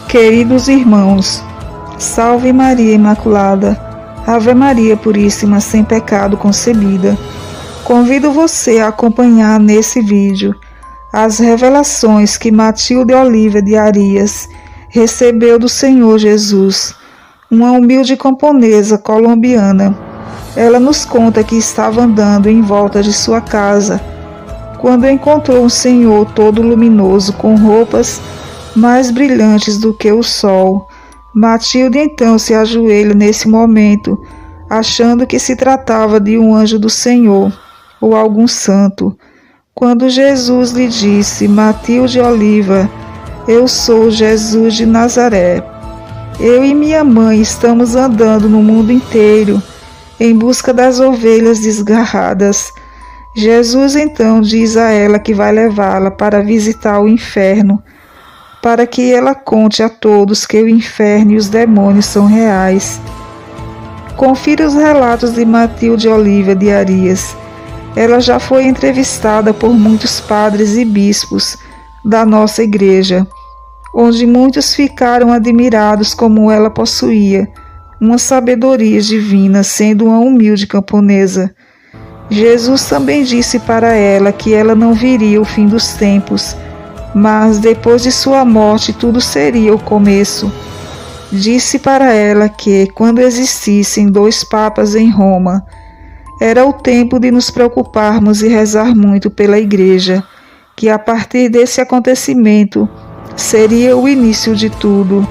Queridos irmãos, salve Maria Imaculada, Ave Maria Puríssima, sem pecado concebida. Convido você a acompanhar nesse vídeo as revelações que Matilde Oliva de Arias recebeu do Senhor Jesus, uma humilde camponesa colombiana. Ela nos conta que estava andando em volta de sua casa, quando encontrou um Senhor todo luminoso, com roupas mais brilhantes do que o sol. Matilde então se ajoelha nesse momento, achando que se tratava de um anjo do Senhor ou algum santo, quando Jesus lhe disse: Matilde Oliva, eu sou Jesus de Nazaré. Eu e minha mãe estamos andando no mundo inteiro em busca das ovelhas desgarradas. Jesus então diz a ela que vai levá-la para visitar o inferno, para que ela conte a todos que o inferno e os demônios são reais. Confira os relatos de Matilde Oliva de Arias. Ela já foi entrevistada por muitos padres e bispos da nossa igreja, onde muitos ficaram admirados como ela possuía uma sabedoria divina, sendo uma humilde camponesa. Jesus também disse para ela que ela não viria o fim dos tempos, mas depois de sua morte tudo seria o começo. Disse para ela que, quando existissem 2 papas em Roma, era o tempo de nos preocuparmos e rezar muito pela igreja, que a partir desse acontecimento seria o início de tudo.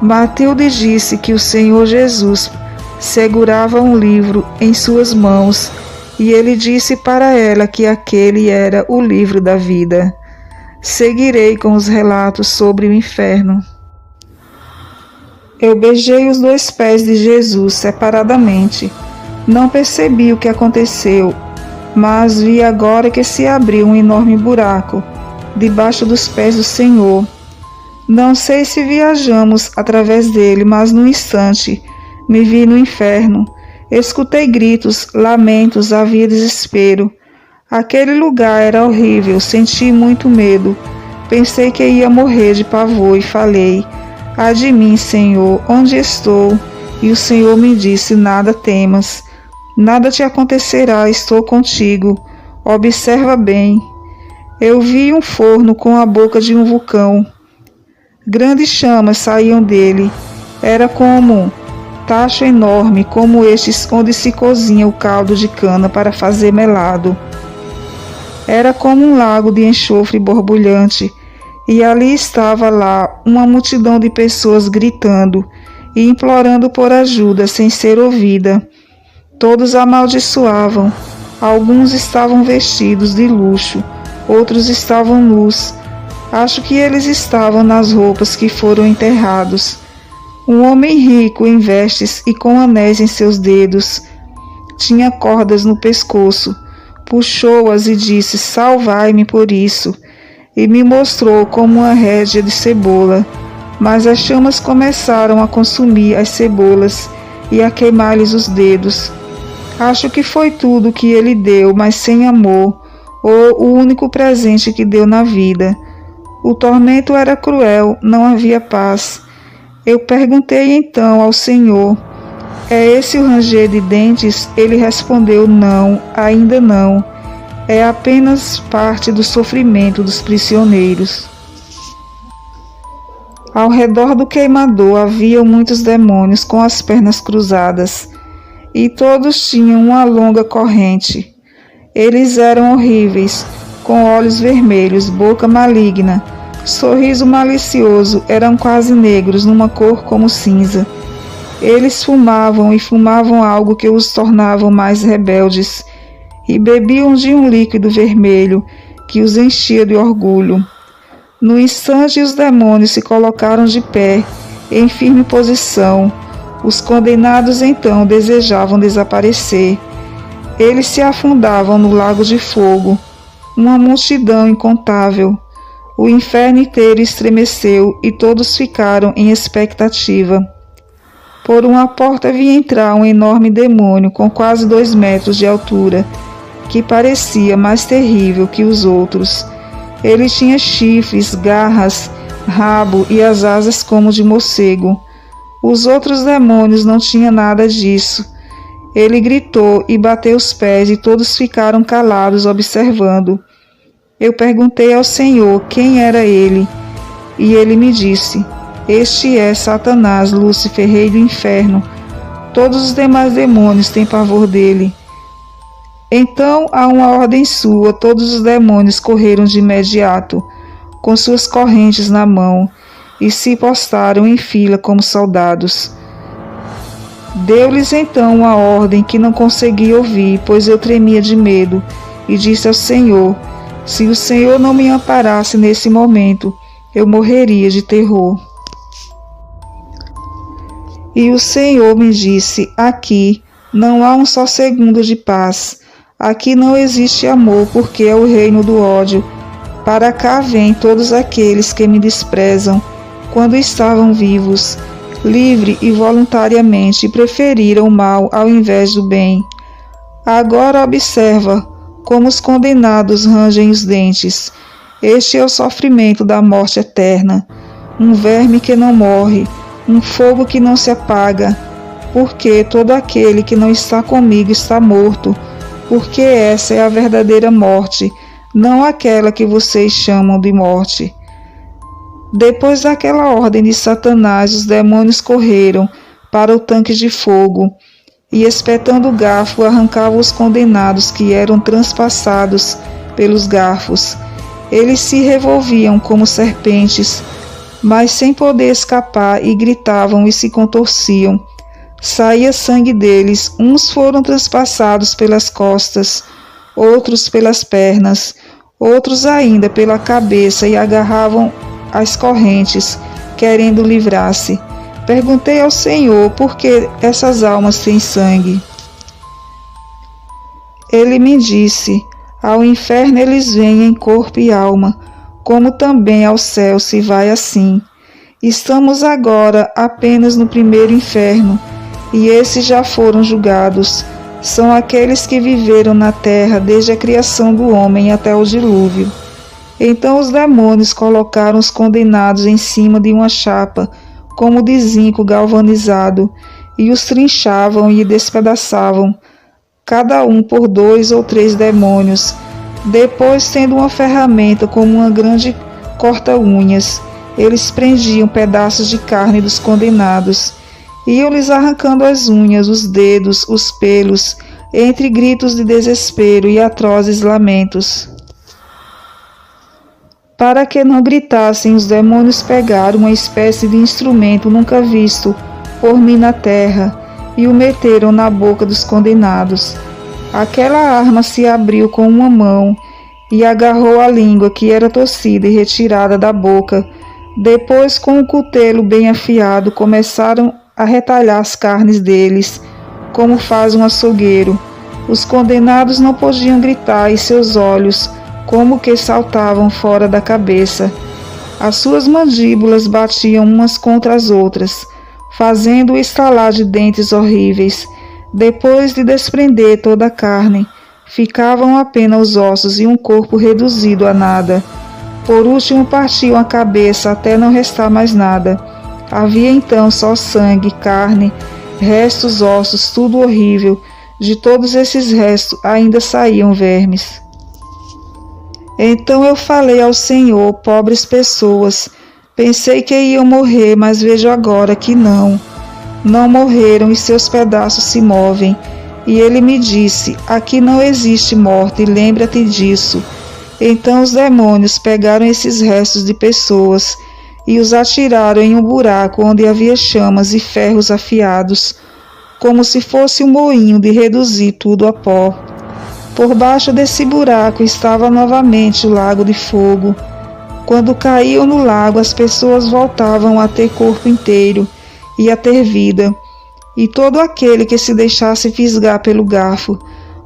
Matilde disse que o Senhor Jesus segurava um livro em suas mãos e ele disse para ela que aquele era o livro da vida. Seguirei com os relatos sobre o inferno. Eu beijei os 2 pés de Jesus separadamente. Não percebi o que aconteceu, mas vi agora que se abriu um enorme buraco debaixo dos pés do Senhor. Não sei se viajamos através dele, mas num instante me vi no inferno. Escutei gritos, lamentos, havia desespero. Aquele lugar era horrível, senti muito medo. Pensei que ia morrer de pavor e falei: ai de mim, Senhor, onde estou? E o Senhor me disse: nada temas. Nada te acontecerá, estou contigo. Observa bem. Eu vi um forno com a boca de um vulcão. Grandes chamas saíam dele. Era como tacho enorme, como estes onde se cozinha o caldo de cana para fazer melado. Era como um lago de enxofre borbulhante, e ali estava lá uma multidão de pessoas gritando e implorando por ajuda sem ser ouvida. Todos amaldiçoavam. Alguns estavam vestidos de luxo, outros estavam nus. Acho que eles estavam nas roupas que foram enterrados. Um homem rico em vestes e com anéis em seus dedos. Tinha cordas no pescoço. Puxou-as e disse: salvai-me por isso. E me mostrou como uma rédea de cebola. Mas as chamas começaram a consumir as cebolas e a queimar-lhes os dedos. Acho que foi tudo que ele deu, mas sem amor, ou o único presente que deu na vida. O tormento era cruel, não havia paz. Eu perguntei então ao Senhor: é esse o ranger de dentes? Ele respondeu: não, ainda não. É apenas parte do sofrimento dos prisioneiros. Ao redor do queimador havia muitos demônios com as pernas cruzadas, e todos tinham uma longa corrente. Eles eram horríveis, com olhos vermelhos, boca maligna, sorriso malicioso, eram quase negros, numa cor como cinza. Eles fumavam e fumavam algo que os tornava mais rebeldes, e bebiam de um líquido vermelho que os enchia de orgulho. No instante, os demônios se colocaram de pé, em firme posição. Os condenados então desejavam desaparecer. Eles se afundavam no lago de fogo, uma multidão incontável. O inferno inteiro estremeceu e todos ficaram em expectativa. Por uma porta via entrar um enorme demônio com quase 2 metros de altura, que parecia mais terrível que os outros. Ele tinha chifres, garras rabo e as asas como de morcego. Os outros demônios não tinham nada disso. Ele gritou e bateu os pés e todos ficaram calados observando. Eu perguntei ao Senhor quem era ele, e ele me disse: este é Satanás, Lúcifer, rei do inferno. Todos os demais demônios têm pavor dele. Então, a uma ordem sua, todos os demônios correram de imediato, com suas correntes na mão, e se postaram em fila como soldados. Deu-lhes então uma ordem que não consegui ouvir, pois eu tremia de medo, e disse ao Senhor: se o Senhor não me amparasse nesse momento, eu morreria de terror. E o Senhor me disse: aqui não há um só segundo de paz. Aqui não existe amor, porque é o reino do ódio. Para cá vêm todos aqueles que me desprezam, quando estavam vivos, livre e voluntariamente preferiram o mal ao invés do bem. Agora observa como os condenados rangem os dentes. Este é o sofrimento da morte eterna, um verme que não morre, um fogo que não se apaga, porque todo aquele que não está comigo está morto, porque essa é a verdadeira morte, não aquela que vocês chamam de morte. Depois daquela ordem de Satanás, os demônios correram para o tanque de fogo e, espetando o garfo, arrancavam os condenados que eram transpassados pelos garfos. Eles se revolviam como serpentes, mas sem poder escapar, e gritavam e se contorciam. Saía sangue deles, uns foram transpassados pelas costas, outros pelas pernas, outros ainda pela cabeça, e agarravam as correntes, querendo livrar-se. Perguntei ao Senhor por que essas almas têm sangue. Ele me disse: ao inferno eles vêm em corpo e alma, como também ao céu se vai assim. Estamos agora apenas no primeiro inferno, e esses já foram julgados. São aqueles que viveram na terra desde a criação do homem até o dilúvio. Então os demônios colocaram os condenados em cima de uma chapa, como de zinco galvanizado, e os trinchavam e despedaçavam, cada um por 2 ou 3 demônios. Depois, tendo uma ferramenta como uma grande corta-unhas, eles prendiam pedaços de carne dos condenados, iam-lhes arrancando as unhas, os dedos, os pelos, entre gritos de desespero e atrozes lamentos. Para que não gritassem, os demônios pegaram uma espécie de instrumento nunca visto por mim na terra e o meteram na boca dos condenados. Aquela arma se abriu com uma mão e agarrou a língua, que era torcida e retirada da boca. Depois, com um cutelo bem afiado, começaram a retalhar as carnes deles, como faz um açougueiro. Os condenados não podiam gritar, e seus olhos como que saltavam fora da cabeça. As suas mandíbulas batiam umas contra as outras, fazendo o estalar de dentes horríveis. Depois de desprender toda a carne, ficavam apenas os ossos e um corpo reduzido a nada. Por último, partiam a cabeça até não restar mais nada. Havia então só sangue, carne, restos, ossos, tudo horrível. De todos esses restos ainda saíam vermes. Então eu falei ao Senhor: pobres pessoas, pensei que iam morrer, mas vejo agora que não. Não morreram e seus pedaços se movem. E ele me disse: aqui não existe morte, lembra-te disso. Então os demônios pegaram esses restos de pessoas e os atiraram em um buraco onde havia chamas e ferros afiados, como se fosse um moinho de reduzir tudo a pó. Por baixo desse buraco estava novamente o lago de fogo. Quando caíam no lago, as pessoas voltavam a ter corpo inteiro e a ter vida, e todo aquele que se deixasse fisgar pelo garfo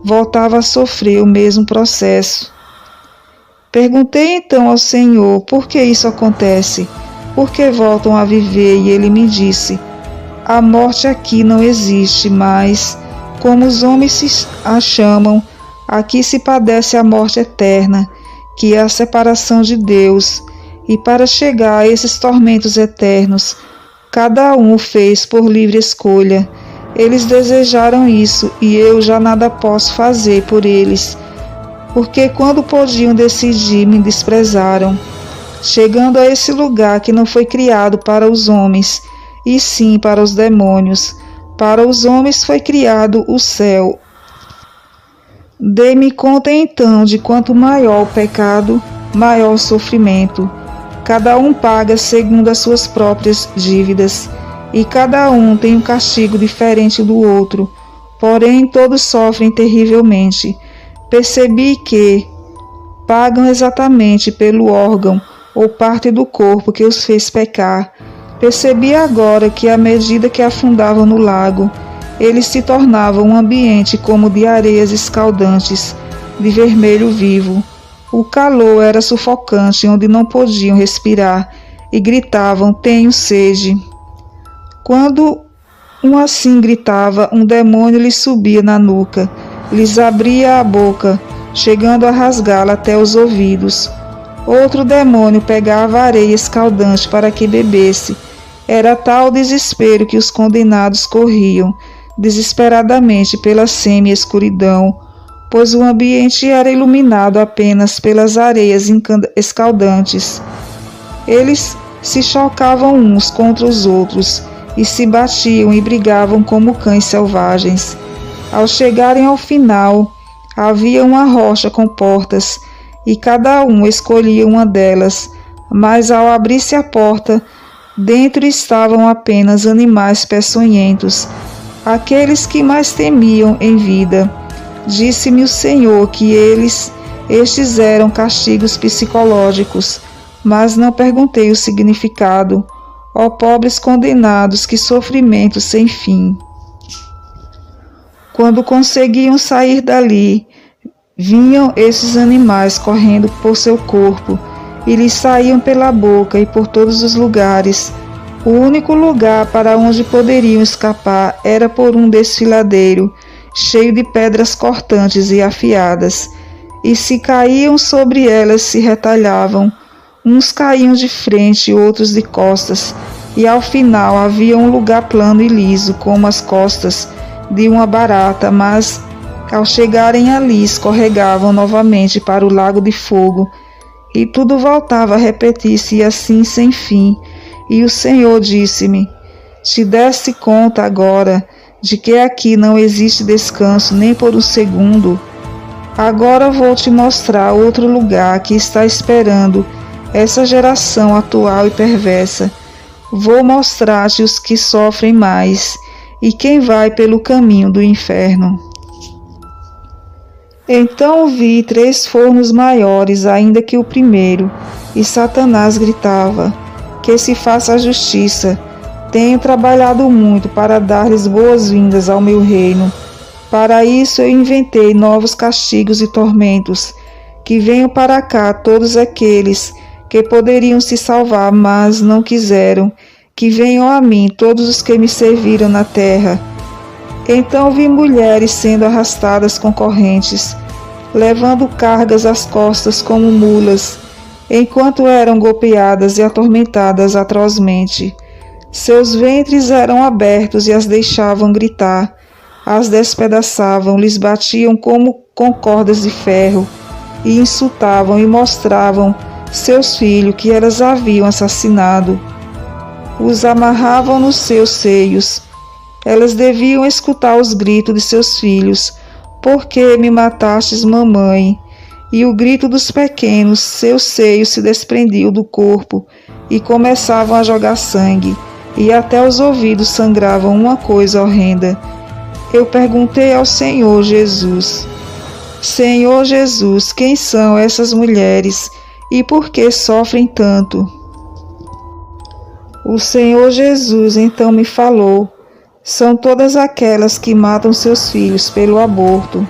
voltava a sofrer o mesmo processo. Perguntei então ao Senhor: por que isso acontece? Por que voltam a viver? E ele me disse: a morte aqui não existe, mas, como os homens a chamam, aqui se padece a morte eterna, que é a separação de Deus. e para chegar a esses tormentos eternos, cada um o fez por livre escolha. Eles desejaram isso e eu já nada posso fazer por eles, porque quando podiam decidir, me desprezaram. Chegando a esse lugar que não foi criado para os homens, e sim para os demônios. Para os homens foi criado o céu. Dei-me conta então de quanto maior o pecado, maior o sofrimento. Cada um paga segundo as suas próprias dívidas, e cada um tem um castigo diferente do outro, porém todos sofrem terrivelmente. Percebi que pagam exatamente pelo órgão ou parte do corpo que os fez pecar. Percebi agora que, à medida que afundavam no lago, eles se tornavam um ambiente como de areias escaldantes, de vermelho vivo. O calor era sufocante, onde não podiam respirar, e gritavam: "Tenho sede". Quando um assim gritava, um demônio lhes subia na nuca, lhes abria a boca, chegando a rasgá-la até os ouvidos. Outro demônio pegava areia escaldante para que bebesse. Era tal o desespero que os condenados corriam desesperadamente pela semi-escuridão, pois o ambiente era iluminado apenas pelas areias escaldantes. Eles se chocavam uns contra os outros e se batiam e brigavam como cães selvagens. Ao chegarem ao final, havia uma rocha com portas, e cada um escolhia uma delas, mas ao abrir-se a porta, dentro estavam apenas animais peçonhentos, aqueles que mais temiam em vida. Disse-me o Senhor que estes eram castigos psicológicos, mas não perguntei o significado. Ó pobres condenados, que sofrimento sem fim! Quando conseguiam sair dali, vinham esses animais correndo por seu corpo, e lhes saíam pela boca e por todos os lugares. O único lugar para onde poderiam escapar era por um desfiladeiro, cheio de pedras cortantes e afiadas, e se caíam sobre elas se retalhavam. Uns caíam de frente, outros de costas, e ao final havia um lugar plano e liso, como as costas de uma barata, mas ao chegarem ali escorregavam novamente para o lago de fogo, e tudo voltava a repetir-se assim sem fim. E o Senhor disse-me: te deste conta agora de que aqui não existe descanso nem por um segundo? Agora vou te mostrar outro lugar que está esperando essa geração atual e perversa. Vou mostrar-te os que sofrem mais e quem vai pelo caminho do inferno. Então vi 3 fornos maiores ainda que o primeiro, e Satanás gritava: que se faça a justiça. Tenho trabalhado muito para dar-lhes boas-vindas ao meu reino. Para isso eu inventei novos castigos e tormentos, que venham para cá todos aqueles que poderiam se salvar, mas não quiseram, que venham a mim todos os que me serviram na terra. Então vi mulheres sendo arrastadas com correntes, levando cargas às costas como mulas, enquanto eram golpeadas e atormentadas atrozmente. Seus ventres eram abertos e as deixavam gritar, as despedaçavam, lhes batiam como com cordas de ferro, e insultavam e mostravam seus filhos que elas haviam assassinado. Os amarravam nos seus seios. Elas deviam escutar os gritos de seus filhos: por que me matastes, mamãe? E o grito dos pequenos, seus seios se desprendiam do corpo e começavam a jogar sangue, e até os ouvidos sangravam uma coisa horrenda. Eu perguntei ao Senhor Jesus: Senhor Jesus, quem são essas mulheres e por que sofrem tanto? O Senhor Jesus então me falou: são todas aquelas que matam seus filhos pelo aborto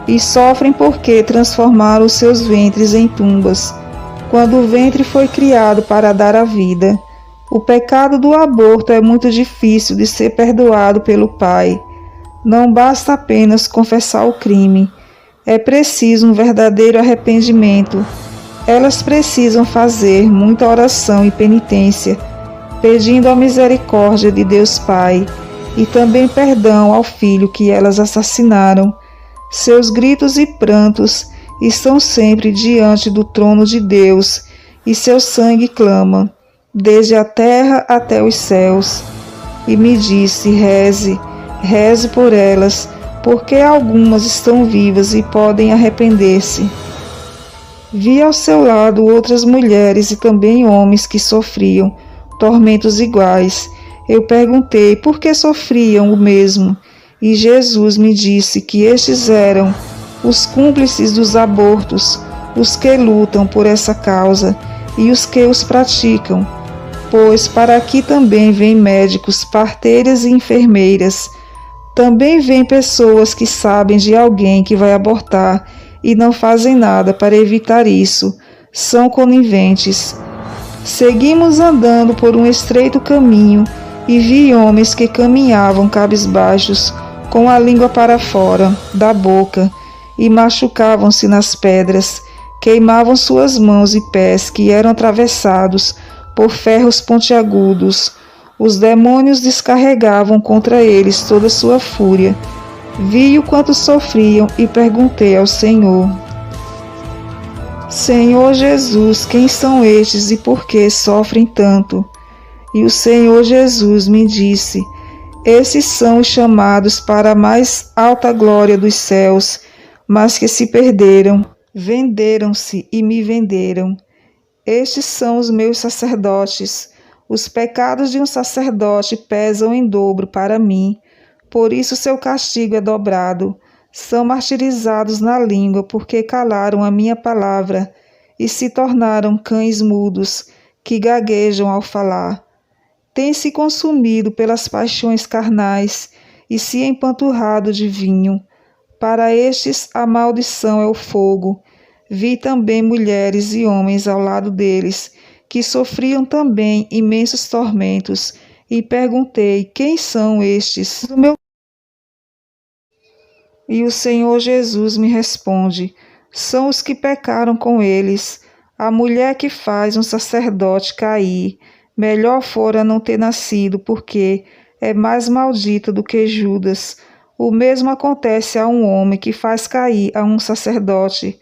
e sofrem porque transformaram os seus ventres em tumbas, quando o ventre foi criado para dar a vida. O pecado do aborto é muito difícil de ser perdoado pelo Pai. Não basta apenas confessar o crime. É preciso um verdadeiro arrependimento. Elas precisam fazer muita oração e penitência, pedindo a misericórdia de Deus Pai e também perdão ao filho que elas assassinaram. Seus gritos e prantos estão sempre diante do trono de Deus e seu sangue clama, desde a terra até os céus. E me disse: reze, reze por elas, porque algumas estão vivas e podem arrepender-se. Vi ao seu lado outras mulheres e também homens que sofriam tormentos iguais. Eu perguntei por que sofriam o mesmo, e Jesus me disse que estes eram os cúmplices dos abortos, os que lutam por essa causa e os que os praticam, pois para aqui também vêm médicos, parteiras e enfermeiras. Também vêm pessoas que sabem de alguém que vai abortar e não fazem nada para evitar isso. São coniventes. Seguimos andando por um estreito caminho e vi homens que caminhavam cabisbaixos, com a língua para fora da boca, e machucavam-se nas pedras, queimavam suas mãos e pés que eram atravessados por ferros pontiagudos. Os demônios descarregavam contra eles toda sua fúria. Vi o quanto sofriam e perguntei ao Senhor: Senhor Jesus, quem são estes e por que sofrem tanto? E o Senhor Jesus me disse: esses são os chamados para a mais alta glória dos céus, mas que se perderam, venderam-se e me venderam. Estes são os meus sacerdotes. Os pecados de um sacerdote pesam em dobro para mim, por isso seu castigo é dobrado. São martirizados na língua, porque calaram a minha palavra e se tornaram cães mudos, que gaguejam ao falar. Têm-se consumido pelas paixões carnais e se empanturrado de vinho. Para estes a maldição é o fogo. Vi também mulheres e homens ao lado deles, que sofriam também imensos tormentos, e perguntei: quem são estes? E o Senhor Jesus me responde: são os que pecaram com eles. A mulher que faz um sacerdote cair, melhor fora não ter nascido, porque é mais maldita do que Judas. O mesmo acontece a um homem que faz cair a um sacerdote.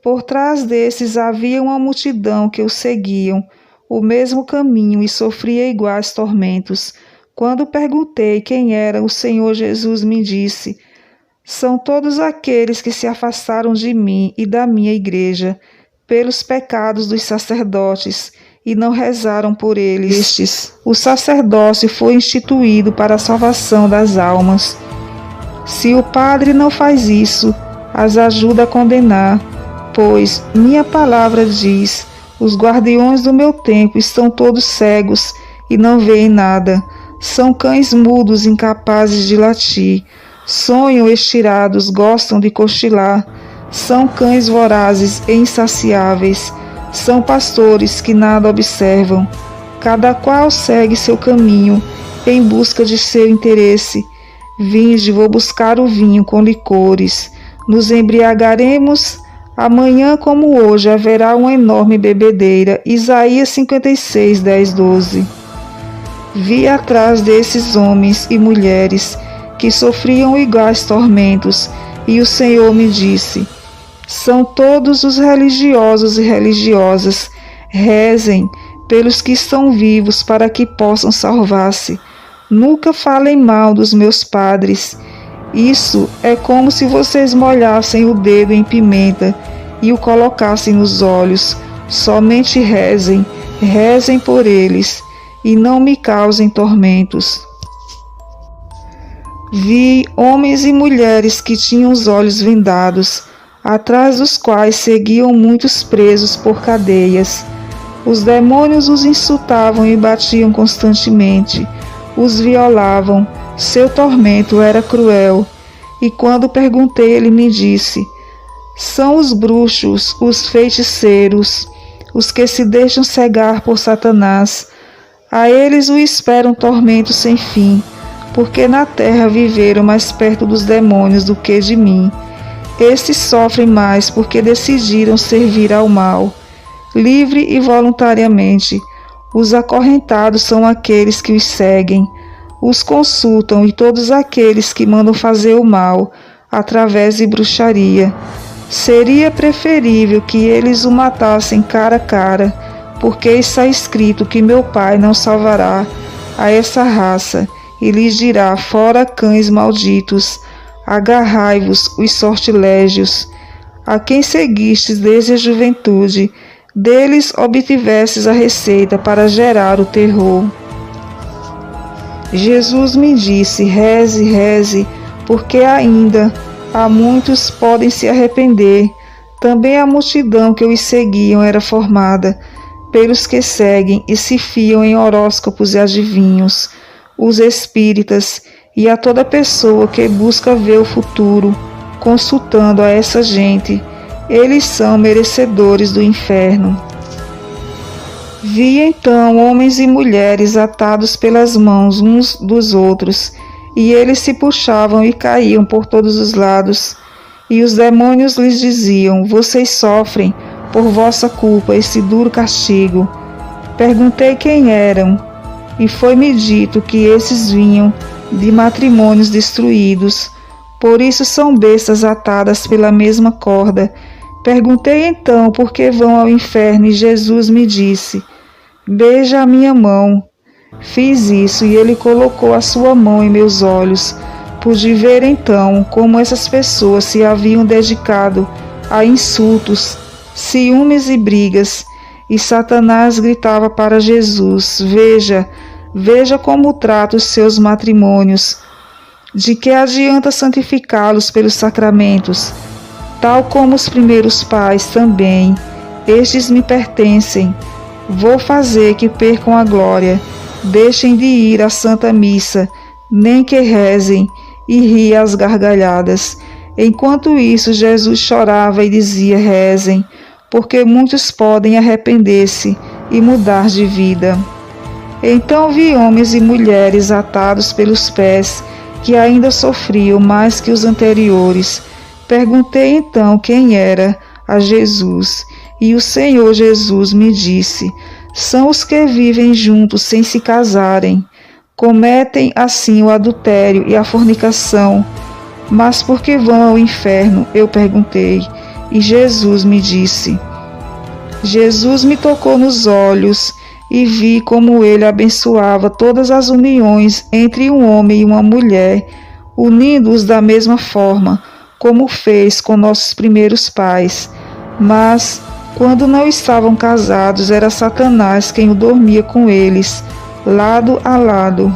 Por trás desses havia uma multidão que o seguiam, o mesmo caminho, e sofria iguais tormentos. Quando perguntei quem era, o Senhor Jesus me disse: são todos aqueles que se afastaram de mim e da minha igreja, pelos pecados dos sacerdotes, e não rezaram por eles. O sacerdócio foi instituído para a salvação das almas. Se o padre não faz isso, as ajuda a condenar, pois minha palavra diz: os guardiões do meu templo estão todos cegos e não veem nada. São cães mudos, incapazes de latir. Sonham estirados, gostam de cochilar. São cães vorazes e insaciáveis. São pastores que nada observam. Cada qual segue seu caminho em busca de seu interesse. Vinde, vou buscar o vinho com licores. Nos embriagaremos. Amanhã, como hoje, haverá uma enorme bebedeira. Isaías 56, 10, 12. Vi atrás desses homens e mulheres que sofriam iguais tormentos, e o Senhor me disse: são todos os religiosos e religiosas. Rezem pelos que estão vivos, para que possam salvar-se. Nunca falem mal dos meus padres. Isso é como se vocês molhassem o dedo em pimenta e o colocassem nos olhos. Somente rezem, rezem por eles, e não me causem tormentos. Vi homens e mulheres que tinham os olhos vendados, atrás dos quais seguiam muitos presos por cadeias. Os demônios os insultavam e batiam constantemente, os violavam. Seu tormento era cruel. E quando perguntei, ele me disse: são os bruxos, os feiticeiros, os que se deixam cegar por Satanás. A eles o espera um tormento sem fim, porque na terra viveram mais perto dos demônios do que de mim. Estes sofrem mais porque decidiram servir ao mal. livre e voluntariamente. Os acorrentados são aqueles que os seguem, os consultam, e todos aqueles que mandam fazer o mal através de bruxaria. Seria preferível que eles o matassem cara a cara, porque está escrito que meu Pai não salvará a essa raça, e lhes dirá: fora cães malditos, agarrai-vos os sortilégios, a quem seguistes desde a juventude, deles obtivestes a receita para gerar o terror. Jesus me disse: reze, reze, porque ainda há muitos podem se arrepender. Também a multidão que os seguiam era formada pelos que seguem e se fiam em horóscopos e adivinhos, os espíritas e a toda pessoa que busca ver o futuro, consultando a essa gente. Eles são merecedores do inferno. Vi então homens e mulheres atados pelas mãos uns dos outros, e eles se puxavam e caíam por todos os lados. E os demônios lhes diziam: vocês sofrem por vossa culpa esse duro castigo. Perguntei quem eram, e foi-me dito que esses vinham de matrimônios destruídos, por isso são bestas atadas pela mesma corda. Perguntei então por que vão ao inferno, e Jesus me disse: beija a minha mão. Fiz isso, e ele colocou a sua mão em meus olhos. Pude ver então como essas pessoas se haviam dedicado a insultos, ciúmes e brigas, e Satanás gritava para Jesus: veja, veja como trata os seus matrimônios. De que adianta santificá-los pelos sacramentos? Tal como os primeiros pais também, estes me pertencem. Vou fazer que percam a glória. Deixem de ir à Santa Missa, nem que rezem, e ria às gargalhadas. Enquanto isso, Jesus chorava e dizia: rezem, porque muitos podem arrepender-se e mudar de vida. Então vi homens e mulheres atados pelos pés, que ainda sofriam mais que os anteriores. Perguntei então quem era a Jesus, e o Senhor Jesus me disse: são os que vivem juntos sem se casarem. Cometem assim o adultério e a fornicação. Mas por que vão ao inferno? Eu perguntei, e Jesus me disse. Jesus me tocou nos olhos e vi como ele abençoava todas as uniões entre um homem e uma mulher, unindo-os da mesma forma, como fez com nossos primeiros pais. Mas, quando não estavam casados, era Satanás quem o dormia com eles, lado a lado.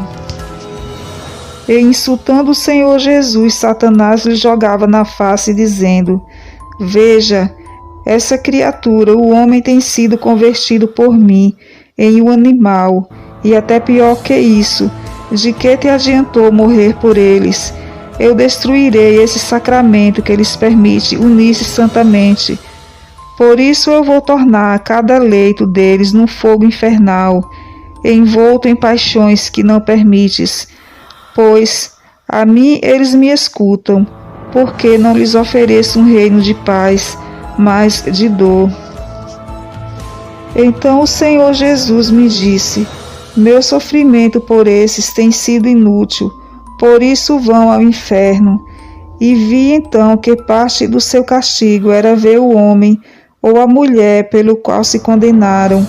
E insultando o Senhor Jesus, Satanás lhe jogava na face, dizendo: veja, essa criatura, o homem, tem sido convertido por mim em um animal, e até pior que isso, de que te adiantou morrer por eles? Eu destruirei esse sacramento que lhes permite unir-se santamente. Por isso eu vou tornar cada leito deles num fogo infernal, envolto em paixões que não permites, pois a mim eles me escutam, porque não lhes ofereço um reino de paz, mas de dor. Então o Senhor Jesus me disse: meu sofrimento por esses tem sido inútil, por isso vão ao inferno. E vi então que parte do seu castigo era ver o homem ou a mulher pelo qual se condenaram,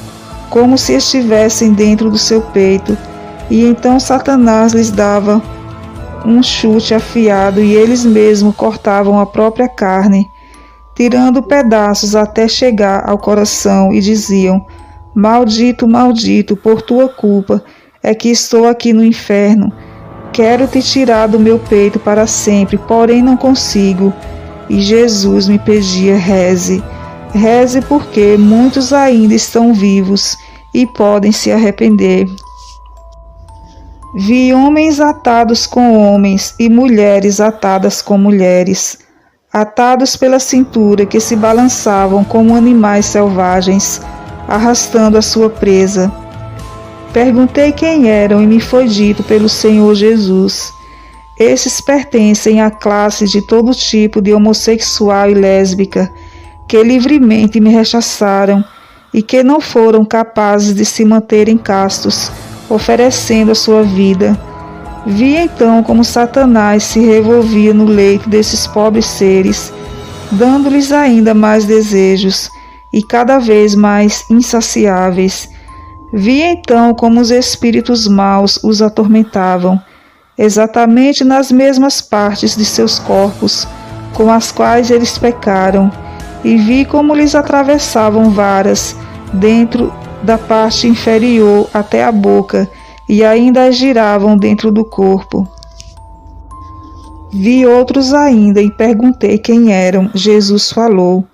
como se estivessem dentro do seu peito. E então Satanás lhes dava um chute afiado, e eles mesmos cortavam a própria carne, tirando pedaços até chegar ao coração, e diziam: maldito, maldito, por tua culpa é que estou aqui no inferno. Quero te tirar do meu peito para sempre, porém não consigo. E Jesus me pedia: reze, reze, porque muitos ainda estão vivos e podem se arrepender. Vi homens atados com homens e mulheres atadas com mulheres, atados pela cintura, que se balançavam como animais selvagens, arrastando a sua presa. Perguntei quem eram, e me foi dito pelo Senhor Jesus: esses pertencem à classe de todo tipo de homossexual e lésbica, que livremente me rechaçaram e que não foram capazes de se manterem castos, oferecendo a sua vida. Vi então como Satanás se revolvia no leito desses pobres seres, dando-lhes ainda mais desejos e cada vez mais insaciáveis. Vi então como os espíritos maus os atormentavam, exatamente nas mesmas partes de seus corpos com as quais eles pecaram, e vi como lhes atravessavam varas dentro da parte inferior até a boca, e ainda as giravam dentro do corpo. Vi outros ainda e perguntei quem eram. Jesus falou: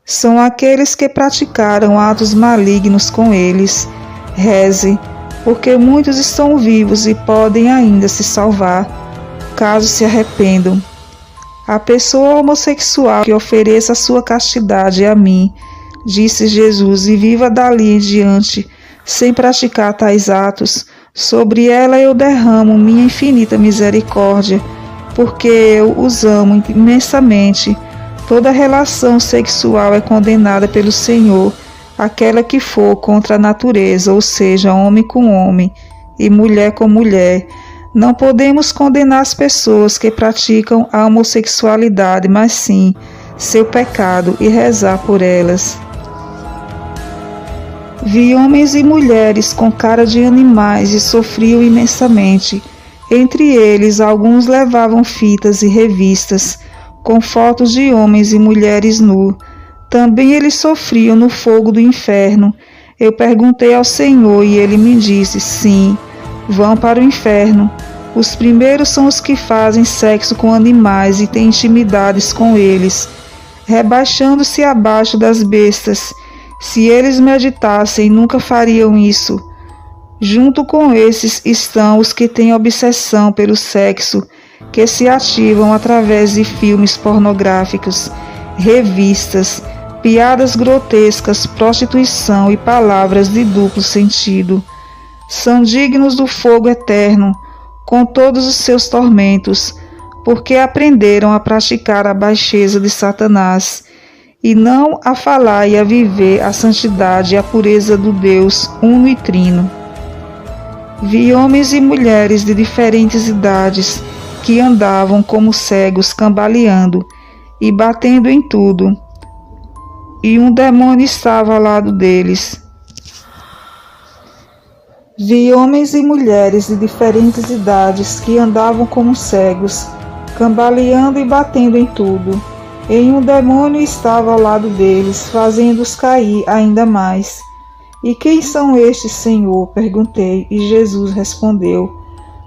são aqueles que praticaram atos malignos com eles. Reze, porque muitos estão vivos e podem ainda se salvar, caso se arrependam. A pessoa homossexual que ofereça a sua castidade a mim, disse Jesus, e viva dali em diante, sem praticar tais atos, sobre ela eu derramo minha infinita misericórdia, porque eu os amo imensamente. Toda relação sexual é condenada pelo Senhor, aquela que for contra a natureza, ou seja, homem com homem e mulher com mulher. Não podemos condenar as pessoas que praticam a homossexualidade, mas sim seu pecado e rezar por elas. Vi homens e mulheres com cara de animais e sofriam imensamente. Entre eles, alguns levavam fitas e revistas com fotos de homens e mulheres nus. Também eles sofriam no fogo do inferno. Eu perguntei ao Senhor e ele me disse: sim, vão para o inferno. Os primeiros são os que fazem sexo com animais e têm intimidades com eles, rebaixando-se abaixo das bestas. Se eles meditassem, nunca fariam isso. Junto com esses estão os que têm obsessão pelo sexo, que se ativam através de filmes pornográficos, revistas, piadas grotescas, prostituição e palavras de duplo sentido. São dignos do fogo eterno, com todos os seus tormentos, porque aprenderam a praticar a baixeza de Satanás, e não a falar e a viver a santidade e a pureza do Deus uno e trino. Vi homens e mulheres de diferentes idades, que andavam como cegos, cambaleando e batendo em tudo, e um demônio estava ao lado deles. Vi homens e mulheres de diferentes idades que andavam como cegos, cambaleando e batendo em tudo, e um demônio estava ao lado deles, fazendo-os cair ainda mais. E quem são estes, Senhor? Perguntei, e Jesus respondeu: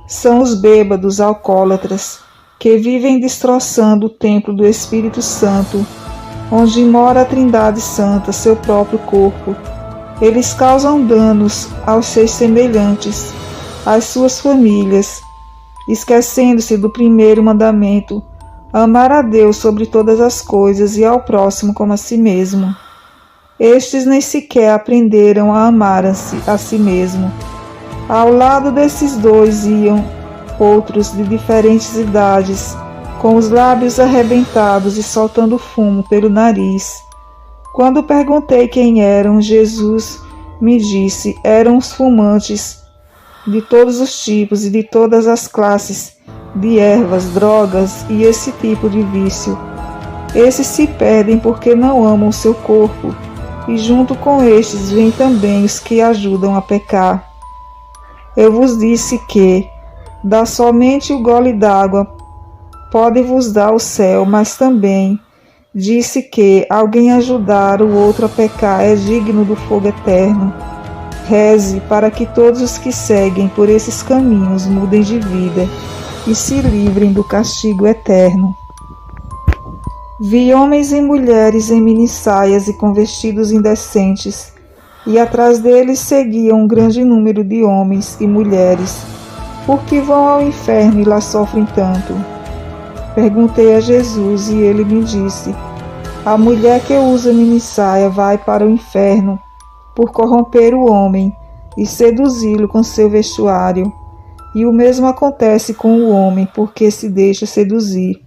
são os bêbados alcoólatras, que vivem destroçando o templo do Espírito Santo, onde mora a Trindade Santa, seu próprio corpo. Eles causam danos aos seus semelhantes, às suas famílias, esquecendo-se do primeiro mandamento: amar a Deus sobre todas as coisas e ao próximo como a si mesmo. Estes nem sequer aprenderam a amar-se a si mesmo. Ao lado desses dois iam outros de diferentes idades, com os lábios arrebentados e soltando fumo pelo nariz. Quando perguntei quem eram, Jesus me disse: eram os fumantes de todos os tipos e de todas as classes de ervas, drogas e esse tipo de vício. Esses se perdem porque não amam o seu corpo, e junto com estes vêm também os que ajudam a pecar. Eu vos disse que, dá somente o gole d'água, pode vos dar o céu, mas também disse que alguém ajudar o outro a pecar é digno do fogo eterno. Reze para que todos os que seguem por esses caminhos mudem de vida e se livrem do castigo eterno. Vi homens e mulheres em minissaias e com vestidos indecentes, e atrás deles seguia um grande número de homens e mulheres. Por que vão ao inferno e lá sofrem tanto? Perguntei a Jesus e ele me disse: a mulher que usa minissaia vai para o inferno por corromper o homem e seduzi-lo com seu vestuário. E o mesmo acontece com o homem, porque se deixa seduzir.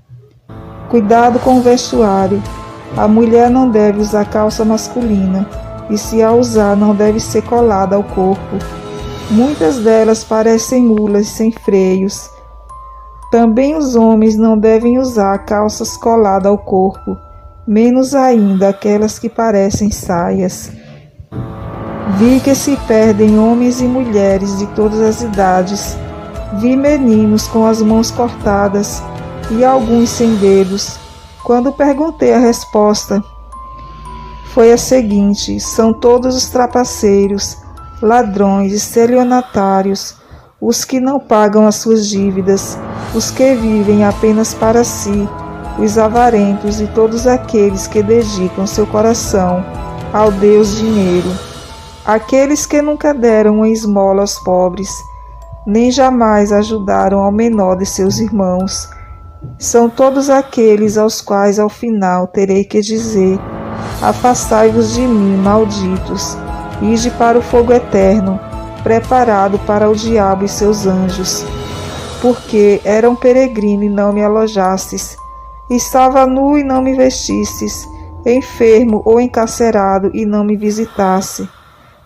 Cuidado com o vestuário. A mulher não deve usar calça masculina, e se a usar não deve ser colada ao corpo. Muitas delas parecem mulas sem freios. Também os homens não devem usar calças coladas ao corpo, menos ainda aquelas que parecem saias. Vi que se perdem homens e mulheres de todas as idades. Vi meninos com as mãos cortadas e alguns sem dedos. Quando perguntei, a resposta foi a seguinte: são todos os trapaceiros, ladrões, estelionatários, os que não pagam as suas dívidas, os que vivem apenas para si, os avarentos e todos aqueles que dedicam seu coração ao Deus dinheiro, aqueles que nunca deram uma esmola aos pobres, nem jamais ajudaram ao menor de seus irmãos. São todos aqueles aos quais ao final terei que dizer: afastai-vos de mim, malditos, ide para o fogo eterno, preparado para o diabo e seus anjos. Porque era um peregrino e não me alojastes, estava nu e não me vestistes, enfermo ou encarcerado e não me visitasse.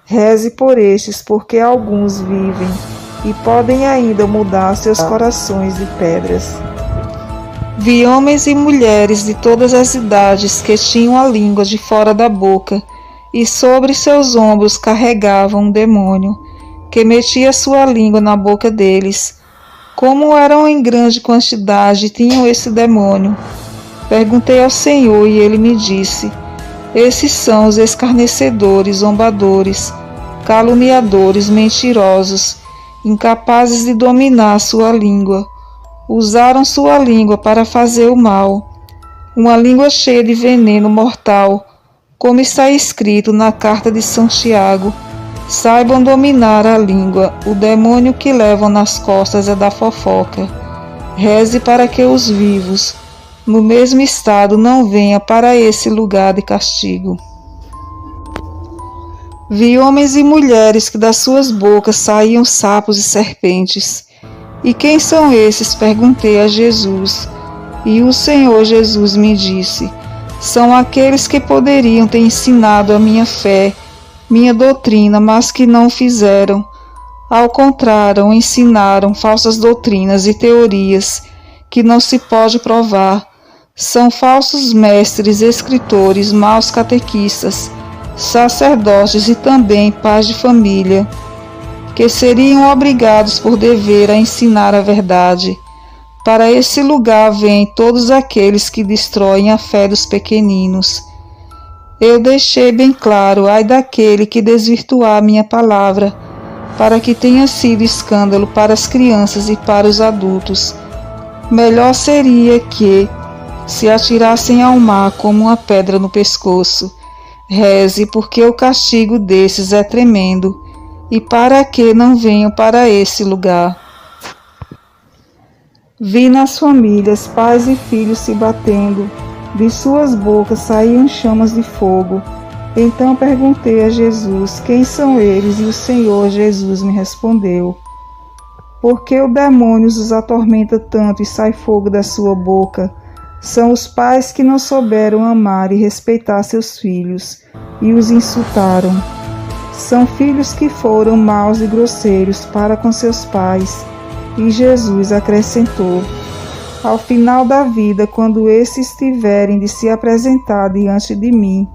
Reze por estes, porque alguns vivem e podem ainda mudar seus corações de pedras. Vi homens e mulheres de todas as idades que tinham a língua de fora da boca e sobre seus ombros carregavam um demônio, que metia sua língua na boca deles. Como eram em grande quantidade e tinham esse demônio? Perguntei ao Senhor e ele me disse: esses são os escarnecedores, zombadores, caluniadores, mentirosos, incapazes de dominar sua língua. Usaram sua língua para fazer o mal, uma língua cheia de veneno mortal, como está escrito na carta de São Tiago: saibam dominar a língua, o demônio que levam nas costas é da fofoca. Reze para que os vivos, no mesmo estado, não venham para esse lugar de castigo. Vi homens e mulheres que das suas bocas saíam sapos e serpentes. E quem são esses? Perguntei a Jesus. E o Senhor Jesus me disse: são aqueles que poderiam ter ensinado a minha fé, minha doutrina, mas que não o fizeram. Ao contrário, ensinaram falsas doutrinas e teorias que não se pode provar. São falsos mestres, escritores, maus catequistas, sacerdotes e também pais de família, que seriam obrigados por dever a ensinar a verdade. Para esse lugar vêm todos aqueles que destroem a fé dos pequeninos. Eu deixei bem claro: ai daquele que desvirtuar minha palavra, para que tenha sido escândalo para as crianças e para os adultos. Melhor seria que se atirassem ao mar como uma pedra no pescoço. Reze, porque o castigo desses é tremendo, e para que não venham para esse lugar. Vi nas famílias pais e filhos se batendo, de suas bocas saíam chamas de fogo. Então perguntei a Jesus: quem são eles? E o Senhor Jesus me respondeu: porque o demônio os atormenta tanto e sai fogo da sua boca? São os pais que não souberam amar e respeitar seus filhos, e os insultaram. São filhos que foram maus e grosseiros para com seus pais. E Jesus acrescentou: ao final da vida, quando esses tiverem de se apresentar diante de mim,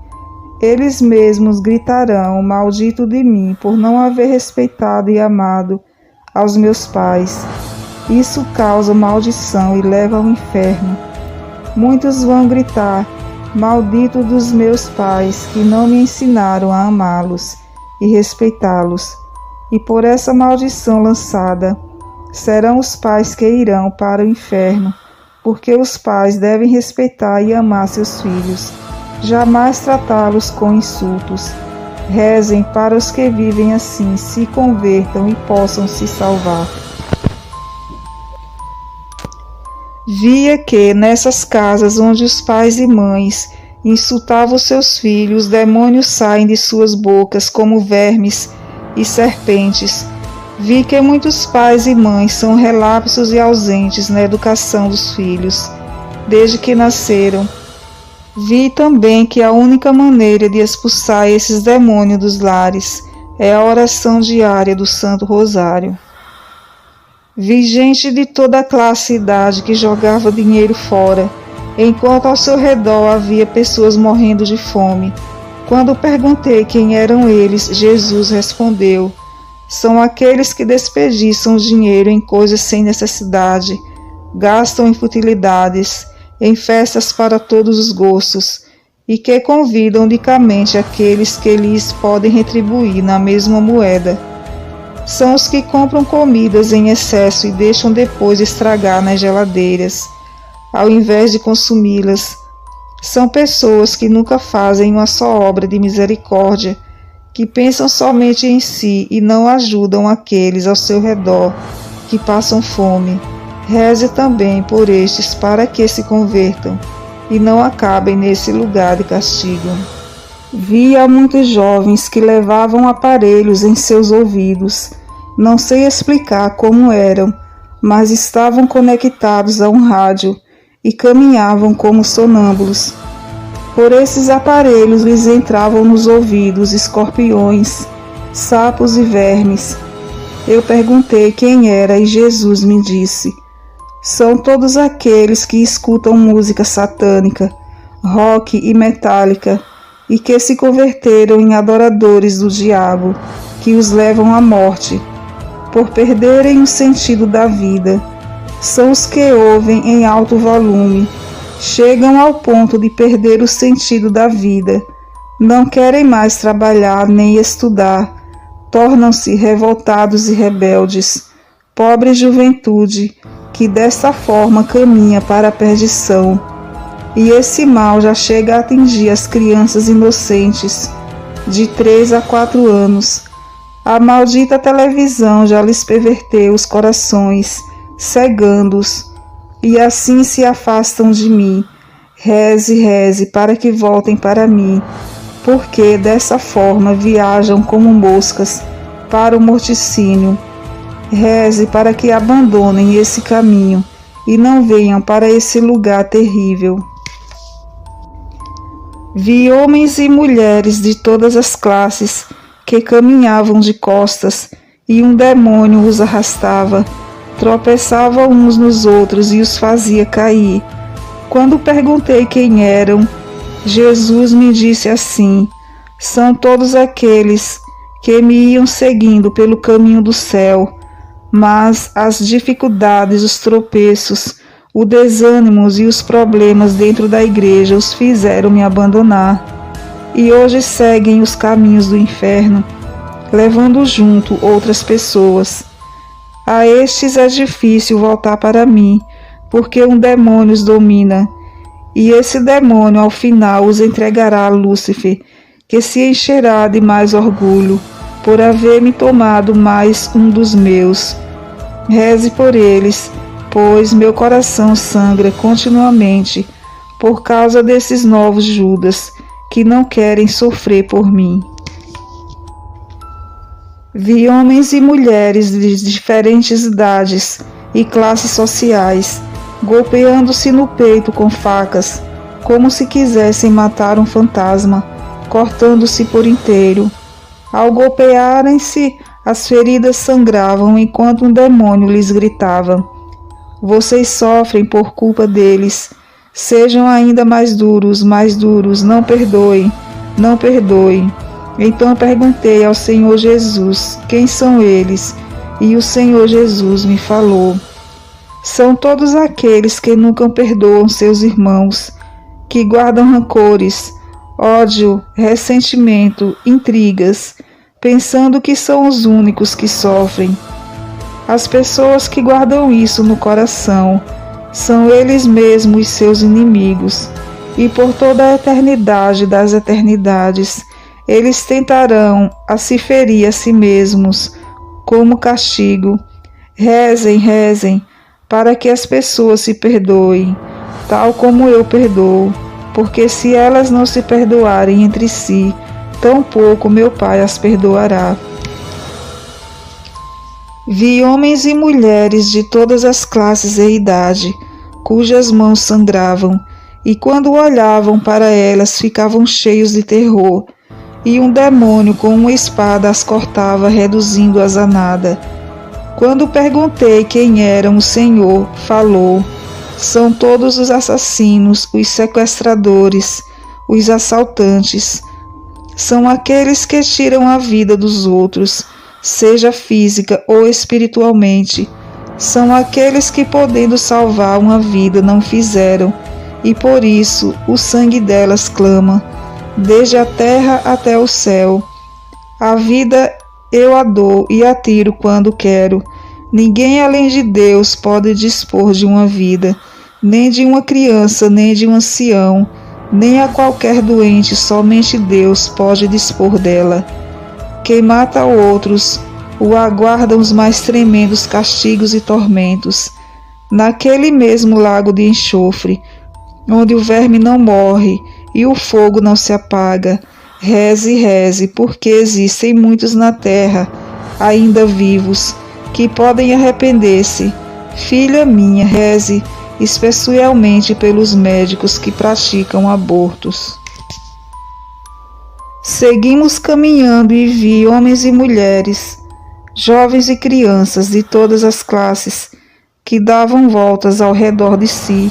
eles mesmos gritarão: maldito de mim, por não haver respeitado e amado aos meus pais. Isso causa maldição e leva ao inferno. Muitos vão gritar: maldito dos meus pais, que não me ensinaram a amá-los e respeitá-los. E por essa maldição lançada, serão os pais que irão para o inferno, porque os pais devem respeitar e amar seus filhos, jamais tratá-los com insultos. Rezem para os que vivem assim se convertam e possam se salvar. Via que, nessas casas onde os pais e mães insultavam seus filhos, demônios saem de suas bocas como vermes e serpentes. Vi que muitos pais e mães são relapsos e ausentes na educação dos filhos, desde que nasceram. Vi também que a única maneira de expulsar esses demônios dos lares é a oração diária do Santo Rosário. Vi gente de toda a classe e idade que jogava dinheiro fora, enquanto ao seu redor havia pessoas morrendo de fome. Quando perguntei quem eram eles, Jesus respondeu: são aqueles que desperdiçam o dinheiro em coisas sem necessidade, gastam em futilidades, em festas para todos os gostos, e que convidam unicamente aqueles que lhes podem retribuir na mesma moeda. São os que compram comidas em excesso e deixam depois estragar nas geladeiras, ao invés de consumi-las. São pessoas que nunca fazem uma só obra de misericórdia, que pensam somente em si e não ajudam aqueles ao seu redor que passam fome. Reze também por estes para que se convertam e não acabem nesse lugar de castigo. Via muitos jovens que levavam aparelhos em seus ouvidos. Não sei explicar como eram, mas estavam conectados a um rádio e caminhavam como sonâmbulos. Por esses aparelhos lhes entravam nos ouvidos escorpiões, sapos e vermes. Eu perguntei quem era e Jesus me disse: são todos aqueles que escutam música satânica, rock e metálica, e que se converteram em adoradores do diabo, que os levam à morte, por perderem o sentido da vida. São os que ouvem em alto volume, chegam ao ponto de perder o sentido da vida, não querem mais trabalhar nem estudar, tornam-se revoltados e rebeldes, pobre juventude, que desta forma caminha para a perdição. E esse mal já chega a atingir as crianças inocentes, de 3 a 4 anos. A maldita televisão já lhes perverteu os corações, cegando-os, e assim se afastam de mim. Reze, reze, para que voltem para mim, porque dessa forma viajam como moscas para o morticínio. Reze para que abandonem esse caminho e não venham para esse lugar terrível. Vi homens e mulheres de todas as classes que caminhavam de costas e um demônio os arrastava, tropeçava uns nos outros e os fazia cair. Quando perguntei quem eram, Jesus me disse assim: são todos aqueles que me iam seguindo pelo caminho do céu, mas as dificuldades, os tropeços, o desânimo e os problemas dentro da igreja os fizeram me abandonar, e hoje seguem os caminhos do inferno, levando junto outras pessoas. A estes é difícil voltar para mim, porque um demônio os domina, e esse demônio ao final os entregará a Lúcifer, que se encherá de mais orgulho, por haver me tomado mais um dos meus. Reze por eles, pois meu coração sangra continuamente por causa desses novos Judas, que não querem sofrer por mim. Vi homens e mulheres de diferentes idades e classes sociais, golpeando-se no peito com facas, como se quisessem matar um fantasma, cortando-se por inteiro. Ao golpearem-se, as feridas sangravam enquanto um demônio lhes gritava: vocês sofrem por culpa deles. Sejam ainda mais duros, não perdoem, não perdoem. Então perguntei ao Senhor Jesus quem são eles, e o Senhor Jesus me falou: são todos aqueles que nunca perdoam seus irmãos, que guardam rancores, ódio, ressentimento, intrigas, pensando que são os únicos que sofrem. As pessoas que guardam isso no coração são eles mesmos seus inimigos, e por toda a eternidade das eternidades eles tentarão a se ferir a si mesmos como castigo. Rezem, rezem, para que as pessoas se perdoem, tal como eu perdoo, porque se elas não se perdoarem entre si, tampouco meu Pai as perdoará. Vi homens e mulheres de todas as classes e idade, cujas mãos sangravam, e quando olhavam para elas ficavam cheios de terror, e um demônio com uma espada as cortava, reduzindo-as a nada. Quando perguntei quem eram, o Senhor falou: são todos os assassinos, os sequestradores, os assaltantes. São aqueles que tiram a vida dos outros, seja física ou espiritualmente. São aqueles que, podendo salvar uma vida, não fizeram, e por isso o sangue delas clama, desde a terra até o céu. A vida eu a dou e a tiro quando quero. Ninguém além de Deus pode dispor de uma vida, nem de uma criança, nem de um ancião, nem a qualquer doente, somente Deus pode dispor dela. Quem mata outros, o aguardam os mais tremendos castigos e tormentos. Naquele mesmo lago de enxofre, onde o verme não morre e o fogo não se apaga, reze, porque existem muitos na terra, ainda vivos, que podem arrepender-se. Filha minha, reze, especialmente pelos médicos que praticam abortos. Seguimos caminhando e vi homens e mulheres, jovens e crianças de todas as classes, que davam voltas ao redor de si,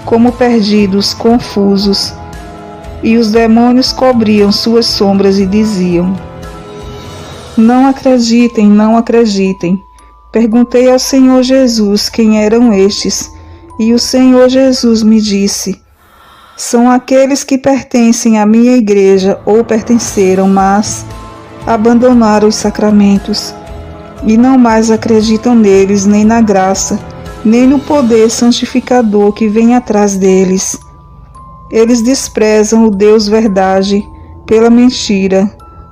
como perdidos, confusos, e os demônios cobriam suas sombras e diziam: não acreditem, não acreditem. Perguntei ao Senhor Jesus quem eram estes, e o Senhor Jesus me disse: são aqueles que pertencem à minha igreja ou pertenceram, mas abandonaram os sacramentos e não mais acreditam neles, nem na graça, nem no poder santificador que vem atrás deles. Eles desprezam o Deus verdade pela mentira.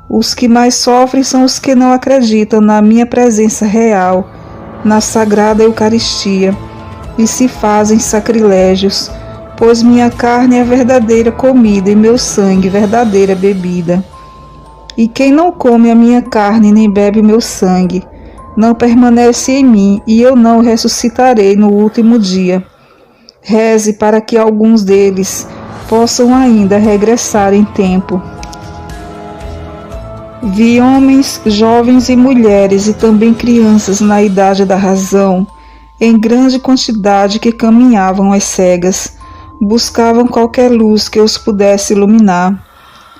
Os que mais sofrem são os que não acreditam na minha presença real, na Sagrada Eucaristia, e se fazem sacrilégios, pois minha carne é verdadeira comida e meu sangue verdadeira bebida. E quem não come a minha carne nem bebe o meu sangue, não permanece em mim, e eu não ressuscitarei no último dia. Reze para que alguns deles possam ainda regressar em tempo. Vi homens, jovens e mulheres e também crianças na idade da razão, em grande quantidade, que caminhavam às cegas, buscavam qualquer luz que os pudesse iluminar.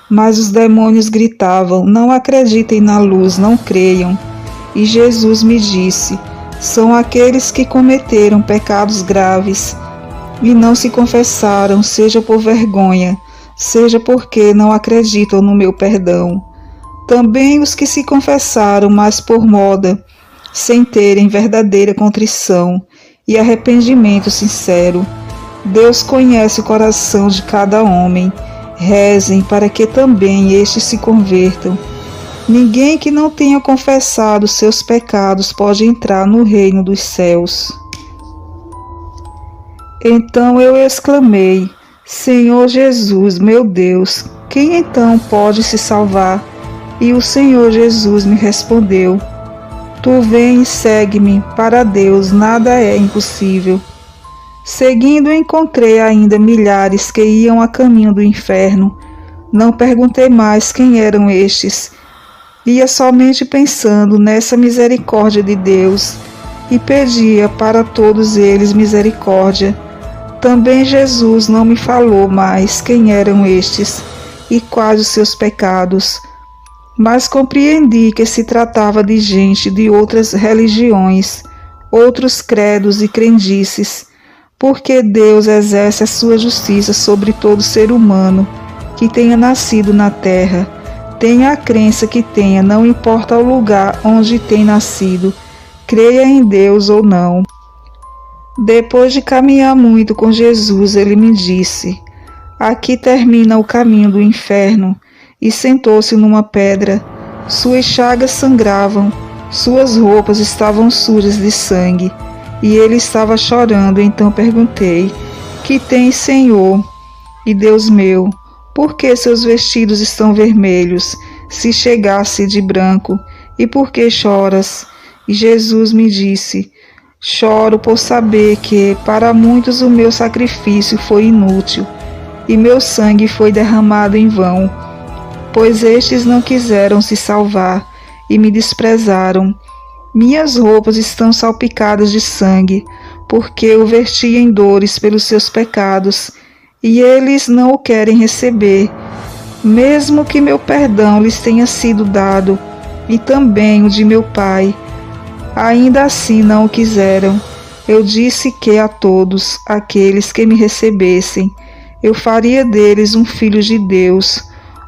Mas os demônios gritavam: não acreditem na luz, não creiam. E Jesus me disse: são aqueles que cometeram pecados graves e não se confessaram, seja por vergonha, seja porque não acreditam no meu perdão. Também os que se confessaram, mas por moda, sem terem verdadeira contrição e arrependimento sincero. Deus conhece o coração de cada homem. Rezem para que também estes se convertam. Ninguém que não tenha confessado seus pecados pode entrar no reino dos céus. Então eu exclamei: Senhor Jesus, meu Deus, quem então pode se salvar? E o Senhor Jesus me respondeu: tu vem e segue-me, para Deus nada é impossível. Seguindo, encontrei ainda milhares que iam a caminho do inferno. Não perguntei mais quem eram estes. Ia somente pensando nessa misericórdia de Deus e pedia para todos eles misericórdia. Também Jesus não me falou mais quem eram estes e quais os seus pecados, mas compreendi que se tratava de gente de outras religiões, outros credos e crendices, porque Deus exerce a sua justiça sobre todo ser humano que tenha nascido na terra. Tenha a crença que tenha, não importa o lugar onde tem nascido, creia em Deus ou não. Depois de caminhar muito com Jesus, ele me disse: aqui termina o caminho do inferno, e sentou-se numa pedra. Suas chagas sangravam, suas roupas estavam sujas de sangue, e ele estava chorando. Então perguntei: que tens, Senhor? E Deus meu, por que seus vestidos estão vermelhos, se chegasse de branco? E por que choras? E Jesus me disse: Choro por saber que, para muitos, o meu sacrifício foi inútil e meu sangue foi derramado em vão, pois estes não quiseram se salvar e me desprezaram. Minhas roupas estão salpicadas de sangue, porque eu verti em dores pelos seus pecados, e eles não o querem receber, mesmo que meu perdão lhes tenha sido dado, e também o de meu Pai. Ainda assim não o quiseram. Eu disse que a todos aqueles que me recebessem, eu faria deles um filho de Deus.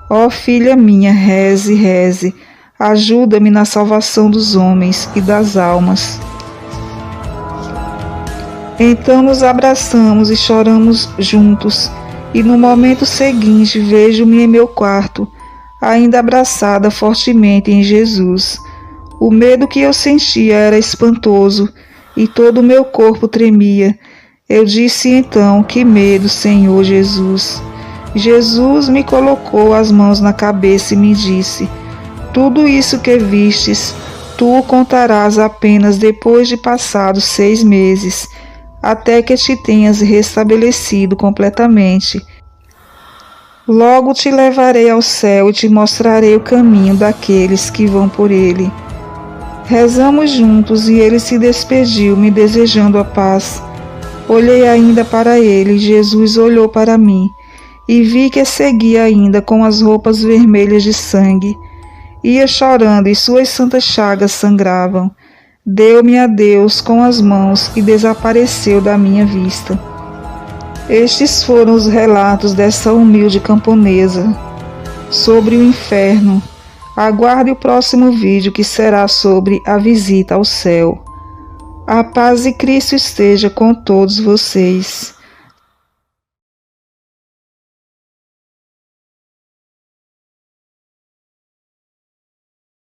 Ó filha minha, reze, reze, ajuda-me na salvação dos homens e das almas. Então nos abraçamos e choramos juntos, e no momento seguinte vejo-me em meu quarto, ainda abraçada fortemente em Jesus. O medo que eu sentia era espantoso, e todo o meu corpo tremia. Eu disse então: que medo, Senhor Jesus. Jesus me colocou as mãos na cabeça e me disse: tudo isso que vistes, tu o contarás apenas depois de passados 6 meses, até que te tenhas restabelecido completamente. Logo te levarei ao céu e te mostrarei o caminho daqueles que vão por ele. Rezamos juntos e ele se despediu, me desejando a paz. Olhei ainda para ele, Jesus olhou para mim, e vi que seguia ainda com as roupas vermelhas de sangue. Ia chorando e suas santas chagas sangravam. Deu-me adeus com as mãos e desapareceu da minha vista. Estes foram os relatos dessa humilde camponesa sobre o inferno. Aguarde o próximo vídeo, que será sobre a visita ao céu. A paz de Cristo esteja com todos vocês.